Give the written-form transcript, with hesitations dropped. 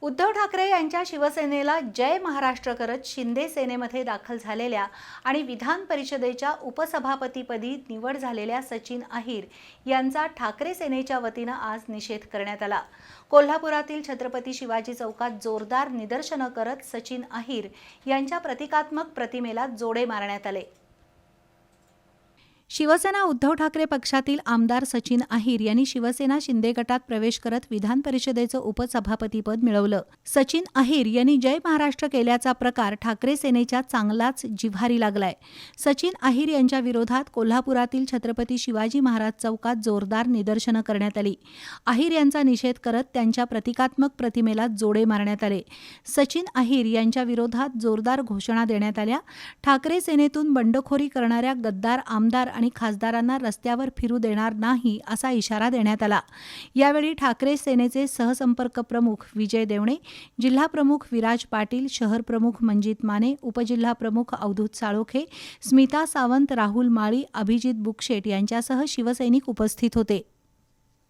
उद्धव ठाकरे यांच्या शिवसेनेला जय महाराष्ट्र करत शिंदे सेनेमध्ये दाखल झालेल्या आणि विधान परिषदेच्या उपसभापतीपदी निवड झालेल्या सचिन अहिर यांचा ठाकरे सेनेच्या वतीनं आज निषेध करण्यात आला। कोल्हापुरातील छत्रपती शिवाजी चौकात जोरदार निदर्शनं करत सचिन अहिर यांच्या प्रतिकात्मक प्रतिमेला जोडे मारण्यात आले। शिवसेना उद्धव ठाकरे पक्षातील आमदार सचिन अहिर यांनी शिवसेना शिंदे गटात प्रवेश करत विधान परिषदेचं उपसभापतीपद मिळवलं। सचिन अहिर यांनी जय महाराष्ट्र केल्याचा प्रकार ठाकरे सेनेच्या चांगलाच जिव्हारी लागलाय। सचिन अहिर यांच्या विरोधात कोल्हापुरातील छत्रपती शिवाजी महाराज चौकात जोरदार निदर्शनं करण्यात आली। अहिर यांचा निषेध करत त्यांच्या प्रतिकात्मक प्रतिमेला जोडे मारण्यात आले। सचिन अहिर यांच्या विरोधात जोरदार घोषणा देण्यात आल्या। ठाकरे सेनेतून बंडखोरी करणाऱ्या गद्दार आमदार आणि खासदारांना रस्त्यावर फिरू देणार नाही असा इशारा देण्यात आला। यावेळी ठाकरे सेनेचे सहसंपर्क प्रमुख विजय देवणे, जिल्हा प्रमुख विराज पाटील, शहर प्रमुख मंजित माने, उपजिल्हा प्रमुख अवधूत साळोखे, स्मिता सावंत, राहुल माळी, अभिजित बुक्षेट यांच्यासह शिवसैनिक उपस्थित होते।